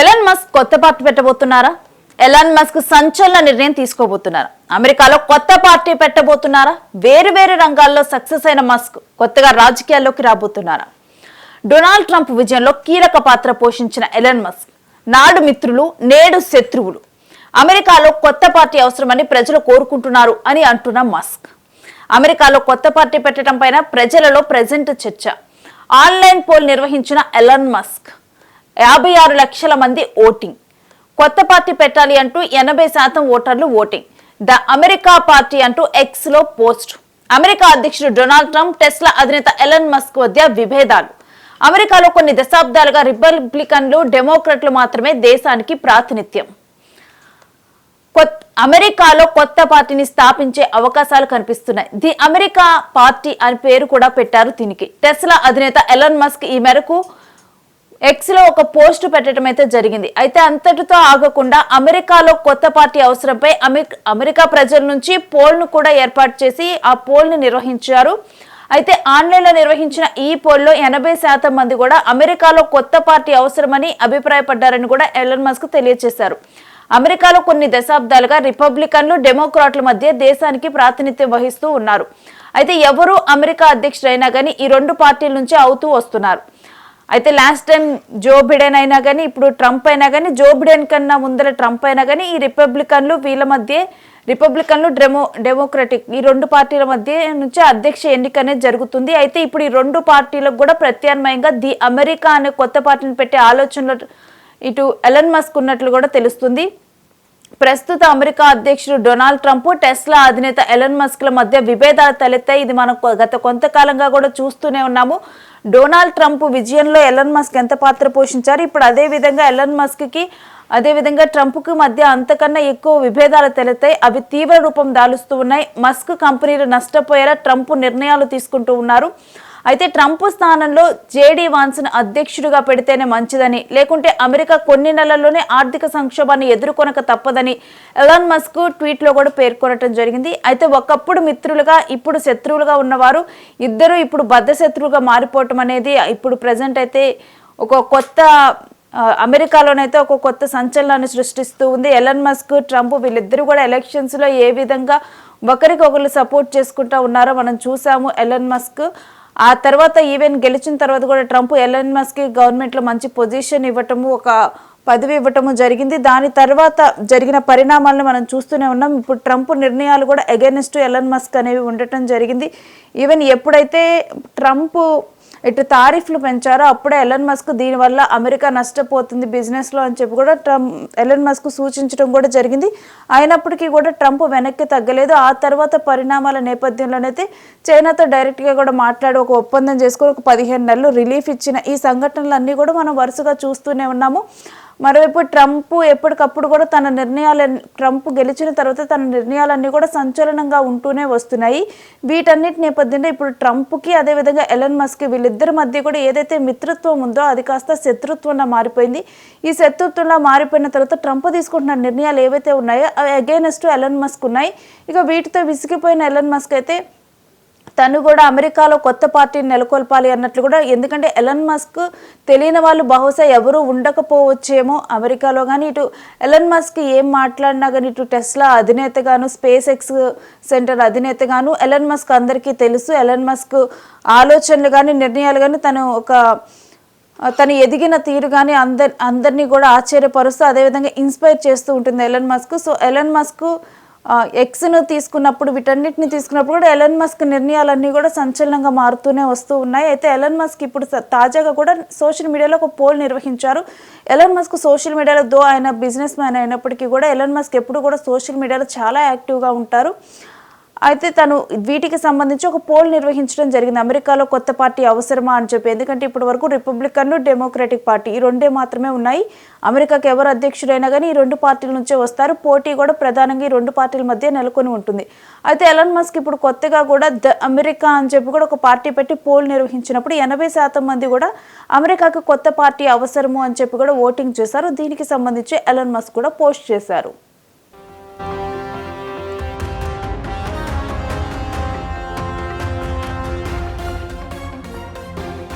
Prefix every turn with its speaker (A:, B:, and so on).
A: Elon Musk కొత్త party పెట్టబోతున్నారా? Elon Musk సంచలన నిర్ణయం తీసుకోబోతున్నారా? అమెరికాలో కొత్త పార్టీ పెట్టబోతున్నారా? వేరు రంగాల్లో సక్సెస్ అయిన మస్క్ కొత్తగా రాజకీయాల్లోకి రాబోతున్నారా? డొనాల్డ్ ట్రంప్ విజయంలో కీలక పాత్ర పోషించిన ఎలాన్ మస్క్ నాడు మిత్రులు నేడు శత్రువులు. అమెరికాలో కొత్త పార్టీ అవసరమని ప్రజలు కోరుకుంటున్నారు అని అంటున్న మస్క్ అమెరికాలో కొత్త పార్టీ పెట్టడం పైన ప్రజలలో ప్రెజెంట్ చర్చ. ఆన్లైన్ పోల్ నిర్వహించిన ఎలాన్ మస్క్ 56 లక్షల మంది ఓటింగ్. కొత్త పార్టీ పెట్టాలి అంటూ 80% ఓటర్లు ఓటింగ్. ద అమెరికా పార్టీ అంటూ ఎక్స్ లో పోస్ట్. అమెరికా అధ్యక్షుడు డొనాల్డ్ ట్రంప్, టెస్లా అధినేత ఎలాన్ మస్క్ మధ్య విభేదాలు. అమెరికాలో కొన్ని దశాబ్దాలుగా రిపబ్లికన్లు, డెమోక్రట్లు మాత్రమే దేశానికి ప్రాతినిధ్యం. అమెరికాలో కొత్త పార్టీని స్థాపించే అవకాశాలు కనిపిస్తున్నాయి. ది అమెరికా పార్టీ అని పేరు కూడా పెట్టారు దీనికి. టెస్లా అధినేత ఎలాన్ మస్క్ ఈ మేరకు ఎక్స్ లో ఒక పోస్ట్ పెట్టడం అయితే జరిగింది. అయితే అంతటితో ఆగకుండా అమెరికాలో కొత్త పార్టీ అవసరంపై అమెరికా ప్రజల నుంచి పోల్ ను కూడా ఏర్పాటు చేసి ఆ పోల్ ని నిర్వహించారు. అయితే ఆన్లైన్ లో నిర్వహించిన ఈ పోల్లో 80% మంది కూడా అమెరికాలో కొత్త పార్టీ అవసరమని అభిప్రాయపడ్డారని కూడా ఎలాన్ మస్క్ తెలియజేశారు. అమెరికాలో కొన్ని దశాబ్దాలుగా రిపబ్లికన్లు, డెమోక్రాట్ల మధ్య దేశానికి ప్రాతినిధ్యం వహిస్తూ ఉన్నారు. అయితే ఎవరు అమెరికా అధ్యక్షుడైనా కానీ ఈ రెండు పార్టీల నుంచి అవుతూ వస్తున్నారు. అయితే లాస్ట్ టైం జో బిడెన్ అయినా కానీ, ఇప్పుడు ట్రంప్ అయినా కానీ, జో బిడెన్ కన్నా ముందర ట్రంప్ అయినా కానీ ఈ రిపబ్లికన్లు డెమోక్రటిక్ ఈ రెండు పార్టీల మధ్య నుంచి అధ్యక్ష ఎన్నిక అనేది జరుగుతుంది. అయితే ఇప్పుడు ఈ రెండు పార్టీలకు కూడా ప్రత్యామ్నాయంగా ది అమెరికా అనే కొత్త పార్టీని పెట్టే ఆలోచనలు ఇటు ఎలాన్ మస్క్ ఉన్నట్లు కూడా తెలుస్తుంది. ప్రస్తుత అమెరికా అధ్యక్షుడు డొనాల్డ్ ట్రంప్, టెస్లా అధినేత ఎలాన్ మస్క్ ల మధ్య విభేదాలు తలెత్తాయి. ఇది మనం గత కొంతకాలంగా కూడా చూస్తూనే ఉన్నాము. డొనాల్డ్ ట్రంప్ విజయంలో ఎలాన్ మస్క్ ఎంత పాత్ర పోషించారు, ఇప్పుడు అదే విధంగా ఎలాన్ మస్క్ కి అదే విధంగా ట్రంప్ కు మధ్య అంతకన్నా ఎక్కువ విభేదాలు తలెత్తాయి. అవి తీవ్ర రూపం దాలుస్తూ ఉన్నాయి. మస్క్ కంపెనీలు నష్టపోయేలా ట్రంప్ నిర్ణయాలు తీసుకుంటూ ఉన్నారు. అయితే ట్రంప్ స్థానంలో జేడీ వాన్స్ను అధ్యక్షుడిగా పెడితేనే మంచిదని, లేకుంటే అమెరికా కొన్ని నెలల్లోనే ఆర్థిక సంక్షోభాన్ని ఎదుర్కొనక తప్పదని ఎలాన్ మస్క్ ట్వీట్లో కూడా పేర్కొనడం జరిగింది. అయితే ఒకప్పుడు మిత్రులుగా ఇప్పుడు శత్రువులుగా ఉన్నవారు ఇద్దరు ఇప్పుడు బద్ధ శత్రువుగా మారిపోవటం అనేది ఇప్పుడు ప్రజెంట్ అయితే ఒక కొత్త అమెరికాలోనైతే ఒక కొత్త సంచలనాన్ని సృష్టిస్తూ ఉంది. ఎలాన్ మస్క్, ట్రంప్ వీళ్ళిద్దరూ కూడా ఎలక్షన్స్ లో ఏ విధంగా ఒకరికొకరు సపోర్ట్ చేసుకుంటూ ఉన్నారో మనం చూసాము. ఎలాన్ మస్క్ ఆ తర్వాత ఈవెన్ గెలిచిన తర్వాత కూడా ట్రంప్ ఎలాన్ మస్క్ గవర్నమెంట్ లో మంచి పొజిషన్ ఇవ్వటము, ఒక పదవి ఇవ్వటము జరిగింది. దాని తర్వాత జరిగిన పరిణామాలను మనం చూస్తూనే ఉన్నాం. ఇప్పుడు ట్రంప్ నిర్ణయాలు కూడా అగైనెస్ట్ ఎలాన్ మస్క్ అనేవి ఉండటం జరిగింది. ఈవెన్ ఎప్పుడైతే ట్రంప్ ఇటు తారీఫ్లు పెంచారో అప్పుడే ఎలాన్ మస్క్ దీనివల్ల అమెరికా నష్టపోతుంది బిజినెస్ లో అని చెప్పి కూడా ఎలాన్ మస్క్ సూచించడం కూడా జరిగింది. అయినప్పటికీ కూడా ట్రంప్ వెనక్కి తగ్గలేదు. ఆ తర్వాత పరిణామాల నేపథ్యంలోనైతే చైనాతో డైరెక్ట్ గా కూడా మాట్లాడి ఒక ఒప్పందం చేసుకొని ఒక 15 నెలలు రిలీఫ్ ఇచ్చిన ఈ సంఘటనలన్నీ కూడా మనం వరుసగా చూస్తూనే ఉన్నాము. మరోవైపు ట్రంప్ ఎప్పటికప్పుడు కూడా ట్రంప్ గెలిచిన తర్వాత తన నిర్ణయాలన్నీ కూడా సంచలనంగా ఉంటూనే వస్తున్నాయి. వీటన్నిటి నేపథ్యంలో ఇప్పుడు ట్రంప్కి అదేవిధంగా ఎలాన్ మస్క్ వీళ్ళిద్దరి మధ్య కూడా ఏదైతే మిత్రత్వం ఉందో అది కాస్త శత్రుత్వంగా మారిపోయింది. ఈ శత్రుత్వంగా మారిపోయిన తర్వాత ట్రంప్ తీసుకుంటున్న నిర్ణయాలు ఏవైతే ఉన్నాయో అవి అగైనెస్ట్ ఎలాన్ మస్క్ ఉన్నాయి. ఇక వీటితో విసిగిపోయిన ఎలాన్ మస్క్ అయితే తను కూడా అమెరికాలో కొత్త పార్టీని నెలకొల్పాలి అన్నట్లు కూడా, ఎందుకంటే ఎలాన్ మస్క్ తెలియని వాళ్ళు బహుశా ఎవరు ఉండకపోవచ్చేమో అమెరికాలో. కానీ ఇటు ఎలాన్ మస్క్ ఏం మాట్లాడినా కానీ ఇటు టెస్లా అధినేతగాను, స్పేస్ ఎక్స్ సెంటర్ అధినేతగాను ఎలాన్ మస్క్ అందరికీ తెలుసు. ఎలాన్ మస్క్ ఆలోచనలు కానీ నిర్ణయాలు కానీ తను ఎదిగిన తీరు కానీ అందరినీ కూడా ఆశ్చర్యపరుస్తూ అదేవిధంగా ఇన్స్పైర్ చేస్తూ ఉంటుంది Elon Musk. So Elon Musk ఎక్స్ను తీసుకున్నప్పుడు వీటన్నిటిని తీసుకున్నప్పుడు కూడా ఎలాన్ మస్క్ నిర్ణయాలన్నీ కూడా సంచలనంగా మారుతూనే వస్తూ ఉన్నాయి. అయితే ఎలాన్ మస్క్ ఇప్పుడు తాజాగా కూడా సోషల్ మీడియాలో ఒక పోల్ నిర్వహించారు. ఎలాన్ మస్క్ సోషల్ మీడియాలో ఆయన బిజినెస్ మ్యాన్ అయినప్పటికీ కూడా ఎలాన్ మస్క్ ఎప్పుడు కూడా సోషల్ మీడియాలో చాలా యాక్టివ్గా ఉంటారు. అయితే తను వీటికి సంబంధించి ఒక పోల్ నిర్వహించడం జరిగింది. అమెరికాలో కొత్త పార్టీ అవసరమా అని చెప్పి. ఎందుకంటే ఇప్పటి వరకు రిపబ్లికన్లు, డెమోక్రటిక్ పార్టీ ఈ రెండే మాత్రమే ఉన్నాయి. అమెరికాకి ఎవరు అధ్యక్షుడైనా కానీ ఈ రెండు పార్టీల నుంచే వస్తారు. పోటీ కూడా ప్రధానంగా ఈ రెండు పార్టీల మధ్య నెలకొని ఉంటుంది. అయితే ఎలాన్ మస్క్ ఇప్పుడు కొత్తగా కూడా ద అమెరికా అని చెప్పి కూడా ఒక పార్టీ పెట్టి పోల్ నిర్వహించినప్పుడు 80% మంది కూడా అమెరికాకి కొత్త పార్టీ అవసరము అని చెప్పి కూడా ఓటింగ్ చేశారు. దీనికి సంబంధించి ఎలాన్ మస్క్ కూడా పోస్ట్ చేశారు.